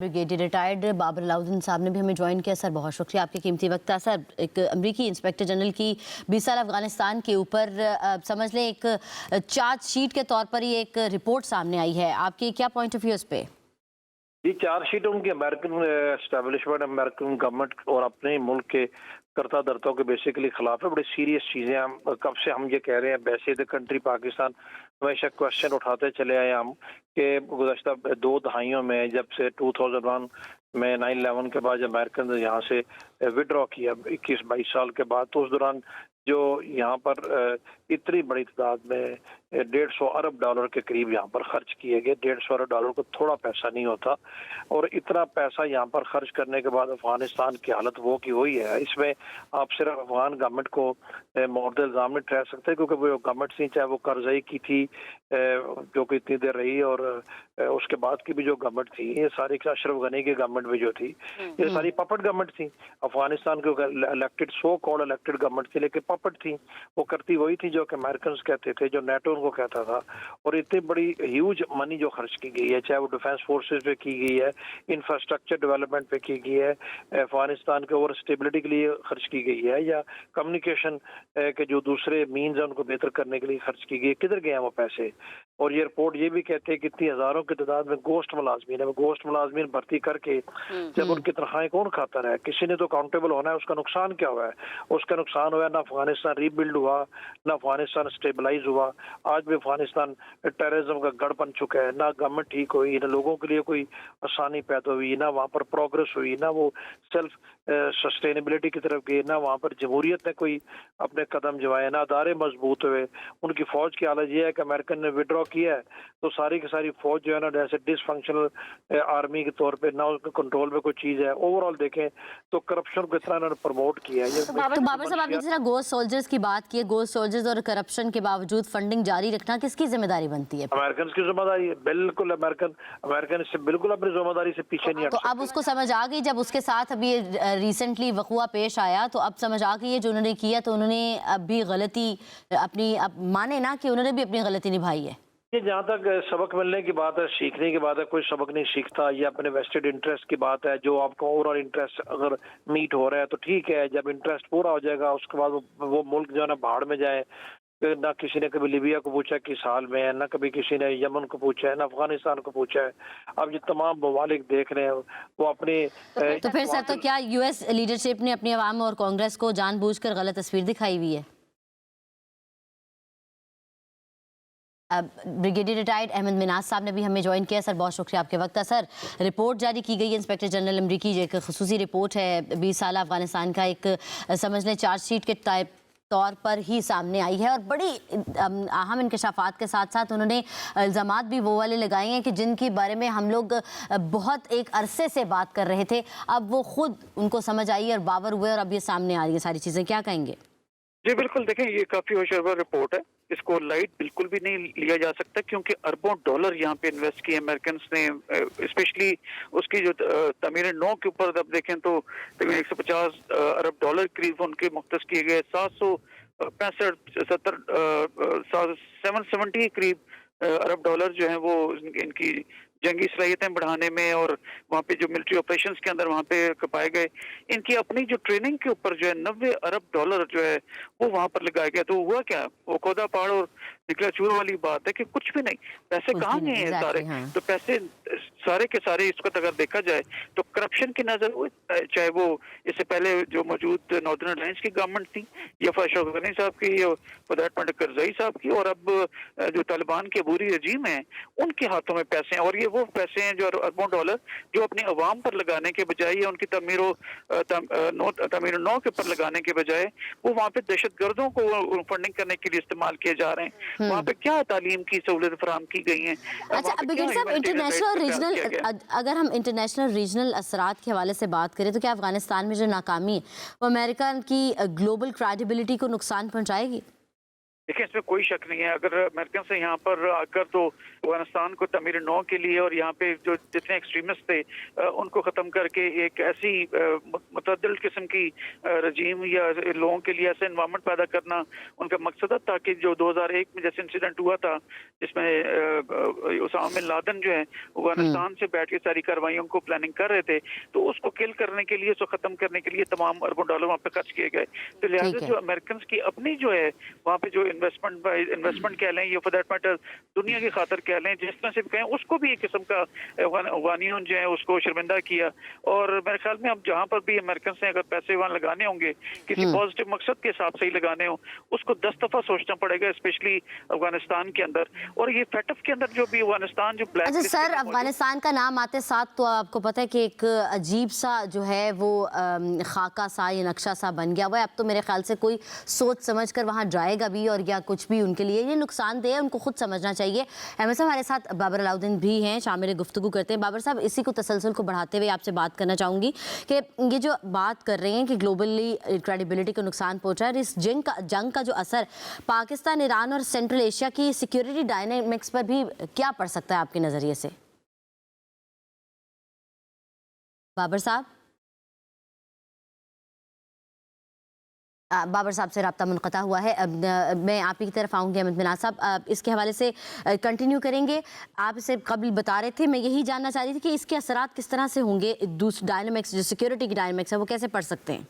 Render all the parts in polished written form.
Brigadier retired Babar Alauddin साहब ने भी हमें ज्वाइन किया। सर बहुत शुक्रिया आपके कीमती वक्त था। सर एक अमरीकी इंस्पेक्टर जनरल की 20 साल अफगानिस्तान के ऊपर समझ लें एक चार्ज शीट के तौर पर ही एक रिपोर्ट सामने आई है, आपकी क्या पॉइंट ऑफ व्यू इस पे? ये चार्ज शीट उनकी अमेरिकन एस्टेब्लिशमेंट, अमेरिकन गवर्नमेंट और अपने मुल्क के करता धरताओं के बेसिकली खिलाफ है। बड़ी सीरियस चीजें हम कब से हम ये कह रहे हैं। वैसे द कंट्री पाकिस्तान हमेशा क्वेश्चन उठाते चले आए हम कि गुज़श्ता 2 दहाइयों में जब से 2001 में 9/11 के बाद अमेरिकन ने यहाँ से विड्रॉ किया 21-22 साल के बाद, तो उस दौरान जो यहाँ पर इतनी बड़ी तादाद में 150 अरब डॉलर के करीब यहाँ पर खर्च किए गए। 150 अरब डॉलर को थोड़ा पैसा नहीं होता, और इतना पैसा यहाँ पर खर्च करने के बाद अफगानिस्तान की हालत वो की वही है। इसमें आप सिर्फ अफगान गवर्नमेंट को मोर्दल इल्ज़ाम नहीं ठहरा सकते, क्योंकि वो गवर्नमेंट थी, चाहे वो करज़ई की थी जो कि इतनी देर रही, और उसके बाद की भी जो गवर्नमेंट थी, ये सारी अशरफ गनी की गवर्नमेंट भी जो थी, ये सारी पपट गवर्नमेंट थी। अफगानिस्तान की elected so called elected government थी, लेकिन पपट थी। वो करती वही थी जो कि अमेरिकन कहते थे, जो नेटो उनको कहता था। और इतनी बड़ी ह्यूज मनी जो खर्च की गई है, चाहे वो डिफेंस फोर्सेस पे की गई है, इंफ्रास्ट्रक्चर डेवलपमेंट पे की गई है, अफगानिस्तान के ओवर स्टेबिलिटी के लिए खर्च की गई है, या कम्युनिकेशन के जो दूसरे मीन्स हैं उनको बेहतर करने के लिए खर्च की गई है, किधर गए हैं वो पैसे। और ये रिपोर्ट ये भी कहते हैं कि इतनी हजारों की तादाद में गोश्त मुलाजमीन है, गोश्त मुलाजमीन भर्ती करके जब उनकी तनख्वाहें कौन खाता रहा है, किसी ने तो अकाउंटेबल होना है। उसका नुकसान क्या हुआ है? उसका नुकसान हुआ है ना अफगानिस्तान रीबिल्ड हुआ, ना अफगानिस्तान स्टेबलाइज हुआ। आज भी अफगानिस्तान टेररिज्म का गढ़ बन चुका है। ना गवर्नमेंट ठीक हुई, ना लोगों के लिए कोई आसानी पैदा हुई, ना वहाँ पर प्रोग्रेस हुई, ना वो सेल्फ सस्टेनेबिलिटी की तरफ गए, ना वहाँ पर जमहूरियत ने कोई अपने कदम जमाए, ना अदारे मजबूत हुए। उनकी फौज की हालत ये है कि अमेरिकन ने विड्रॉ किया है तो सारी की सारी फौज जो है ना जैसे डिसफंक्शनल आर्मी के तौर पे, ना उसके कंट्रोल में कोई चीज है। ओवरऑल देखें तो करप्शन को इतना इन्होंने प्रमोट किया है। तो बाबर साहब आपने जिस तरह गोस्ट सोल्जर्स की बात की है, गोस्ट सोल्जर्स और करप्शन के बावजूद फंडिंग जारी रखना किसकी जिम्मेदारी बनती है? अमेरिकन की जिम्मेदारी है, बिल्कुल। अमेरिकन इससे बिल्कुल अपनी जिम्मेदारी से पीछे नहीं हट सकते। तो अब उसको समझ आ गई, जब उसके साथ अभी रिसेंटली वक़ुआ पेश आया तो अब समझ आ गई है जो उन्होंने किया, तो उन्होंने अब भी गलती अपनी अब माने ना कि उन्होंने भी अपनी गलती निभाई है। ये जहाँ तक सबक मिलने की बात है, सीखने की बात है, कोई सबक नहीं सीखता। ये अपने वेस्टेड इंटरेस्ट की बात है। जो आपका ओवरऑल इंटरेस्ट अगर मीट हो रहा है तो ठीक है, जब इंटरेस्ट पूरा हो जाएगा उसके बाद वो मुल्क जो है ना भाड़ में जाए। ना किसी ने कभी लीबिया को पूछा किस हाल में है, ना कभी किसी ने यमन को पूछा है, ना अफगानिस्तान को पूछा है। अब ये तमाम ममालिक देख रहे हैं वो अपने तो फिर सर, तो क्या यूएस लीडरशिप ने अपनी अवाम और कांग्रेस को जानबूझकर गलत तस्वीर दिखाई हुई है? ब्रिगेडियर रिटायर्ड अहमद मिनाज साहब ने भी हमें ज्वाइन किया। सर बहुत शुक्रिया आपके वक्त का। सर रिपोर्ट जारी की गई है इंस्पेक्टर जनरल अमरीकी, एक खसूसी रिपोर्ट है 20 साल अफगानिस्तान का, एक समझ लें चार्जशीट के तौर पर ही सामने आई है, और बड़ी अहम इंकशाफात के साथ साथ उन्होंने इल्ज़ामात भी वो वाले लगाए हैं कि जिनके बारे में हम लोग बहुत एक अरसे से बात कर रहे थे। अब वो खुद उनको समझ आई और बावर हुए और अब ये सामने आ रही है सारी चीज़ें, क्या कहेंगे? जी बिल्कुल, देखें ये काफ़ी होशियार रिपोर्ट है। इसको लाइट बिल्कुल भी नहीं लिया जा सकता, क्योंकि अरबों डॉलर यहाँ पे इन्वेस्ट किए अमेरिकन ने। स्पेशली उसकी जो तमीर नौ के ऊपर अब देखें तो तकरीबन 150 अरब डॉलर करीब उनके मुख्तस किए गए। 770 करीब अरब डॉलर जो है वो इनकी जंगी सलाहियतें बढ़ाने में और वहाँ पे जो मिलिट्री ऑपरेशंस के अंदर वहाँ पे पाए गए। इनकी अपनी जो ट्रेनिंग के ऊपर जो है 90 अरब डॉलर जो है वो वहाँ पर लगाया गया। तो हुआ क्या, वो खोदा पहाड़ और निकला चूहा वाली बात है कि कुछ भी नहीं, पैसे कहाँ गए हैं सारे। तो पैसे सारे के सारे इस वक्त अगर देखा जाए तो करप्शन की नजर, चाहे वो इससे पहले जो मौजूद नॉर्दर्न अलायंस की गवर्नमेंट थी, या अशरफ गनी साहब की, या करज़ई साहब की, और अब जो तालिबान की अबूरी रजीम है उनके हाथों में पैसे हैं। और ये वो पैसे हैं जो अरबों डॉलर जो अपनी अवाम पर लगाने के बजाय, या उनकी तमीर नौ के ऊपर लगाने के बजाय वो वहाँ पे दहशत गर्दों को फंडिंग करने के लिए इस्तेमाल किए जा रहे हैं। वहाँ पे क्या तालीम की सहूलत फराहम की गई है। अच्छा ब्रिगेडियर साहब, इंटरनेशनल रीजनल, अगर हम इंटरनेशनल रीजनल असरात के हवाले से बात करें तो क्या अफगानिस्तान में जो नाकामी है वो अमेरिका की ग्लोबल क्रेडिबिलिटी को नुकसान पहुँचाएगी? देखिए इसमें कोई शक नहीं है, अगर अमेरिकन से यहाँ पर आकर तो अफगानिस्तान को तमीर नौ के लिए और यहाँ पे जो जितने एक्सट्रीमिस्ट थे उनको ख़त्म करके एक ऐसी मुतअद्दिल किस्म की रजीम या लोगों के लिए ऐसे इन्वायरमेंट पैदा करना उनका मकसद था, ताकि जो 2001 में जैसे इंसिडेंट हुआ था जिसमें उसामा बिन लादेन जो है अफगानिस्तान से बैठ के सारी कार्रवाइयों को प्लानिंग कर रहे थे, तो उसको किल करने के लिए, उसको ख़त्म करने के लिए तमाम अरबों डॉलर वहाँ पे खर्च किए गए। तो लिहाजा जो अमेरिकन की अपनी जो है वहाँ पे जो इन्वेस्टमेंट कह लें या फॉर दैट मैटर दुनिया की खातर कह लें, जिस तरह से भी कहें, उसको भी एक किस्म का अफगानियों जो है उसको शर्मिंदा किया। और मेरे ख्याल में अब जहाँ पर भी अमेरिकन से अगर पैसे वहाँ लगाने होंगे किसी पॉजिटिव मकसद के हिसाब से ही लगाने हो, उसको 10 दफा सोचना पड़ेगा, स्पेशली अफगानिस्तान के अंदर। और ये फैटफ के अंदर जो भी अफगानिस्तान जो ब्लैक अच्छा सर, अफगानिस्तान का नाम आते साथ तो आपको पता है कि एक अजीब सा जो है वो खाका सा या नक्शा सा बन गया हुआ है। अब तो मेरे ख्याल से कोई सोच समझ कर वहाँ जाएगा भी, और या कुछ भी उनके लिए ये नुकसानदेह है, उनको खुद समझना चाहिए। अहमद साहब हमारे साथ बाबर अलाउद्दीन भी हैं, शामिल गुफ्तगू करते हैं। बाबर साहब, इसी को तसलसल को बढ़ाते हुए आपसे बात करना चाहूँगी कि ये जो बात कर रहे हैं कि ग्लोबली क्रेडिबिलिटी को नुकसान पहुँचा है, इस जंग का जो असर पाकिस्तान, ईरान और सेंट्रल एशिया की सिक्योरिटी डायनेमिक्स पर भी क्या पड़ सकता है आपके नज़रिए से? बाबर साहब, बाबर साहब से राब्ता मुनक़ता हुआ है। अब मैं आप ही की तरफ आऊँगी। अहमद मिनाज साहब, इसके हवाले से कंटिन्यू करेंगे। आप इसे कबल बता रहे थे, मैं यही जानना चाह रही थी कि इसके असरात किस तरह से होंगे, डायनेमिक्स जो सिक्योरिटी की डायनेमिक्स है वो कैसे पड़ सकते हैं?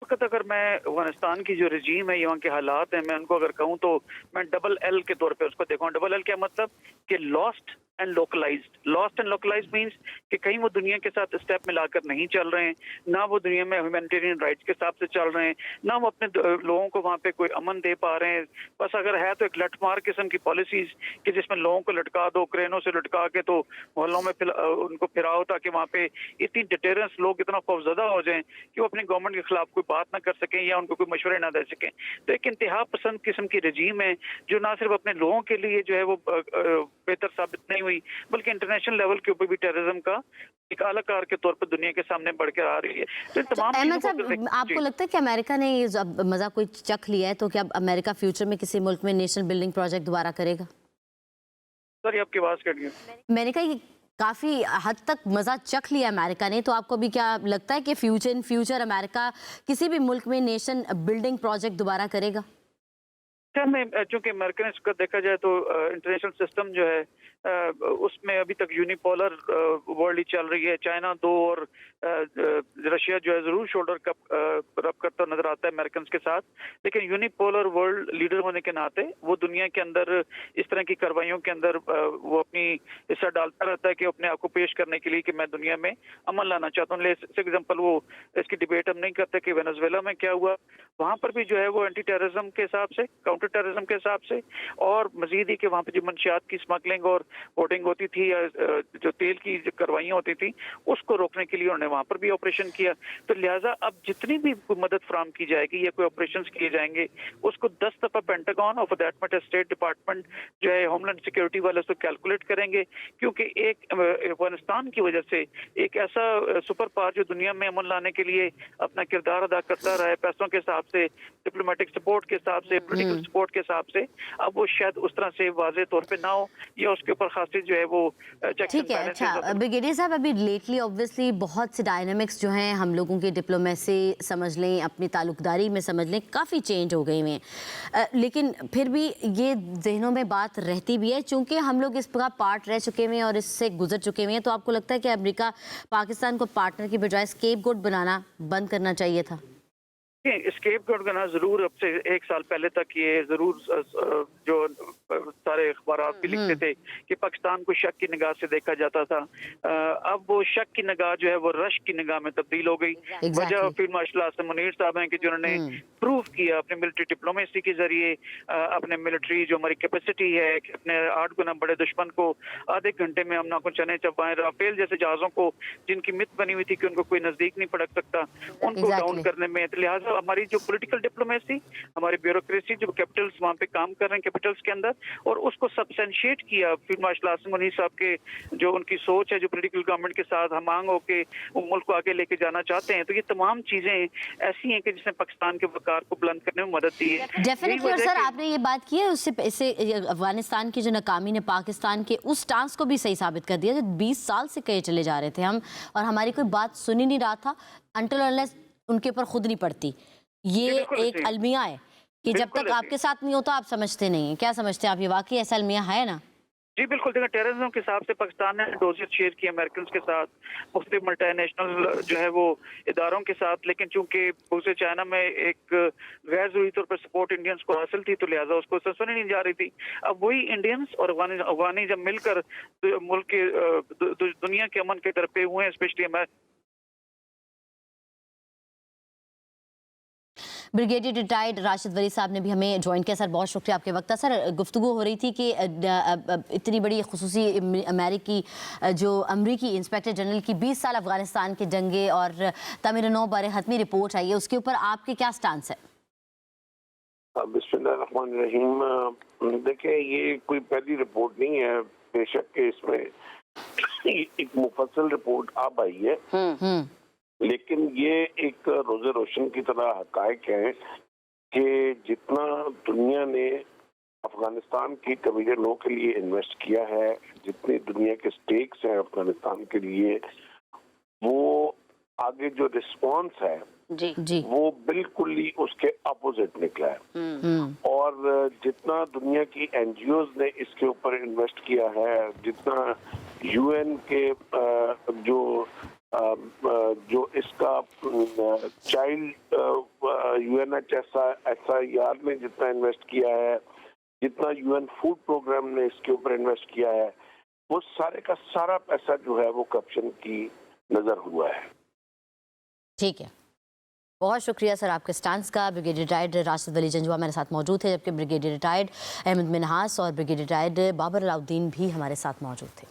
वक्त अगर मैं अफगानिस्तान की जो रजीम है, यहाँ के हालात हैं, मैं उनको अगर कहूँ तो मैं डबल एल के तौर पे उसको देखूँ। डबल एल क्या मतलब कि lost and localised. Lost and localised means कि कहीं वो दुनिया के साथ स्टेप मिलाकर नहीं चल रहे हैं, ना वो दुनिया में ह्यूमैनिटेरियन राइट्स के हिसाब से चल रहे हैं, ना वो अपने लोगों को वहाँ पे कोई अमन दे पा रहे हैं। बस अगर है तो एक लटमार किस्म की पॉलिसीज कि जिसमें लोगों को लटका दो, क्रेनों से लटका के तो मोहल्लों में उनको फिराओ, ताकि वहाँ पे इतनी डिटेरेंस, लोग इतना खौफजदा हो जाएं कि वो अपनी गवर्नमेंट के खिलाफ कोई बात ना कर सकें या उनको कोई मशवरे ना दे सकें। तो एक इंतहा पसंद किस्म की रजीम है जो ना सिर्फ अपने लोगों के लिए जो है वो बेहतर साबित नहीं हुई, बल्कि इंटरनेशनल लेवल के ऊपर भी टेररिज्म का एक आला कार के तौर पर दुनिया के सामने बढ़ कर आ रही है। तो तमाम अहमद साहब, आपको लगता है कि अमेरिका ने ये मजा कोई चख लिया है, तो क्या अमेरिका फ्यूचर में किसी मुल्क में नेशनल बिल्डिंग प्रोजेक्ट दोबारा करेगा? सर, आपकी आवाज कट गई। मैंने कहा ये काफ़ी हद तक मज़ा चख लिया अमेरिका ने, तो आपको भी क्या लगता है कि फ्यूचर अमेरिका किसी भी मुल्क में नेशन बिल्डिंग प्रोजेक्ट दोबारा करेगा? चूंकि अमेरिकन इसका देखा जाए तो इंटरनेशनल सिस्टम जो है उसमें अभी तक यूनिपोलर वर्ल्ड ही चल रही है। चाइना 2 और रशिया जो है जरूर शोल्डर कप रब करता नजर आता है अमेरिकन के साथ, लेकिन यूनिपोलर वर्ल्ड लीडर होने के नाते वो दुनिया के अंदर इस तरह की कार्रवाइयों के अंदर वो अपनी हिस्सा डालता रहता है कि अपने आप को पेश करने के लिए कि मैं दुनिया में अमन लाना चाहता हूँ। एग्जाम्पल, वो इसकी डिबेट हम नहीं करते कि वेनेजुएला में क्या हुआ, वहाँ पर भी जो है वो एंटी टेररिज्म के हिसाब से, काउंटर टेररिज्म के हिसाब से, और मजीद ही कि वहाँ पे जो मंशियात की स्मगलिंग और वोटिंग होती थी या जो तेल की जो कार्रवाइयाँ होती थी उसको रोकने के लिए उन्होंने वहाँ पर भी ऑपरेशन किया। तो लिहाजा अब जितनी भी मदद फराम की जाएगी या कोई ऑपरेशन किए जाएंगे उसको 10 दफा पेंटागन और for that matter state department जो है होमलैंड सिक्योरिटी वाले उसको कैलकुलेट करेंगे, क्योंकि एक अफगानिस्तान की वजह से एक ऐसा सुपर पावर जो दुनिया में अमन लाने के लिए अपना किरदार अदा करता रहा है, पैसों के हिसाब से, डिप्लोमेटिक सपोर्ट के हिसाब से, पोलिटिकल सपोर्ट के हिसाब से, अब वो शायद उस तरह से वाज़ेह तौर पे ना हो या उसके ऊपर खासी जो है वो ठीक है। अच्छा ब्रिगेडियर साहब, अभी लेटली ऑब्वियसली बहुत से डायनामिक्स जो हैं हम लोगों की डिप्लोमेसी समझ लें, अपनी ताल्लुकदारी में समझ लें, काफ़ी चेंज हो गई हैं, लेकिन फिर भी ये जहनों में बात रहती भी है चूँकि हम लोग इस का पार्ट रह चुके हुए हैं और इससे गुजर चुके हुए हैं। तो आपको लगता है कि अमेरिका पाकिस्तान को पार्टनर की बजाय स्केपगोट बनाना बंद करना चाहिए था? स्केपगोट करना जरूर, अब से 1 साल पहले तक ये जरूर जो सारे अखबार भी लिखते थे कि पाकिस्तान को शक की निगाह से देखा जाता था। अब वो शक की निगाह जो है वो रश की निगाह में तब्दील हो गई। वजह फील्ड मार्शल आसिम मुनीर साहब हैं कि जिन्होंने प्रूव किया अपने मिलिट्री डिप्लोमेसी के जरिए, अपने मिलिट्री जो हमारी कैपेसिटी है कि अपने 8 गुना बड़े दुश्मन को आधे घंटे में हम नाको चने चबाएं, राफेल जैसे जहाजों को जिनकी मित बनी हुई थी कि उनको कोई नजदीक नहीं पड़क सकता, उनको डाउन करने में। लिहाजा हमारी जो पॉलिटिकल डिप्लोमेसी, हमारी ब्यूरोक्रेसी, जो कैपिटल्स वहाँ पे काम कर रहे हैं कैपिटल्स के अंदर, और उसको सबस्टेंशिएट किया फील्ड मार्शल आसिम मुनीर साहब के जो उनकी सोच है, जो पॉलिटिकल गवर्नमेंट के साथ हमांग होके मुल्क को आगे लेके जाना चाहते हैं। तो ये तमाम चीजें ऐसी हैं कि जिसने पाकिस्तान के वकार को बुलंद करने में मदद दी है। डेफिनेटली। और सर आपने ये बात की है, इससे अफगानिस्तान की जो नाकामी ने पाकिस्तान के उस स्टांस को भी सही साबित कर दिया जो 20 साल से कहे चले जा रहे थे हम, और हमारी कोई बात सुन ही नहीं रहा था अनटिल अनलेस उनके ऊपर खुद नहीं पड़ती। ये एक अलमिया है कि जब तक आपके साथ नहीं होता आप समझते नहीं हैं। क्या समझते हैं आप, ये वाकई ऐसा अलमिया है ना? जी बिल्कुल, देखिए टेररिज्म के हिसाब से पाकिस्तान ने डोजियर शेयर किया अमेरिकन के साथ, मुख्तलिफ मल्टीनेशनल जो है वो इदारों के साथ, लेकिन चूंकि दूसरे चाइना में एक गैर जरूरी तौर पर सपोर्ट इंडियंस को हासिल थी तो लिहाजा उसको सुनी नहीं जा रही थी। अब वही इंडियंस और अफगानी जब मिलकर मुल्क के दुनिया के अमन के दरपे हुए हैं, स्पेशली ब्रिगेडियर रिटायर्ड राशिद वली साहब ने भी हमें ज्वाइन किया। सर बहुत शुक्रिया आपके वक्त का। सर गुफ्तगू हो रही थी कि इतनी बड़ी खुसूसी अमरीकी इंस्पेक्टर जनरल की 20 साल अफगानिस्तान के जंगे और तामीर नौ बारे हतमी रिपोर्ट आई है, उसके ऊपर आपके क्या स्टांस है? बिस्मिल्लाहिर्रहमानिर्रहीम। देखिए ये कोई पहली रिपोर्ट नहीं है, बेशक के इसमें एक मुफस्सल रिपोर्ट अब आई है, लेकिन ये एक रोज़े रोशन की तरह हकायक है कि जितना दुनिया ने अफगानिस्तान की कबीले नो के लिए इन्वेस्ट किया है, जितनी दुनिया के स्टेक्स हैं अफगानिस्तान के लिए, वो आगे जो रिस्पॉन्स है जी वो बिल्कुल ही उसके अपोजिट निकला है। और जितना दुनिया की एनजीओज ने इसके ऊपर इन्वेस्ट किया है, जितना यूएन के जो इसका चाइल्ड UNHCR ने जितना इन्वेस्ट किया है, जितना UN फूड प्रोग्राम ने इसके ऊपर इन्वेस्ट किया है, वो सारे का सारा पैसा जो है वो करप्शन की नजर हुआ है। ठीक है, बहुत शुक्रिया सर आपके स्टांस का। ब्रिगेडियर रिटायर्ड राशिद वली जंजुआ मेरे साथ मौजूद थे, जबकि ब्रिगेडियर रिटायर्ड अहमद मिनहास और ब्रिगेडियर रिटायर्ड बाबर अलाउद्दीन भी हमारे साथ मौजूद थे।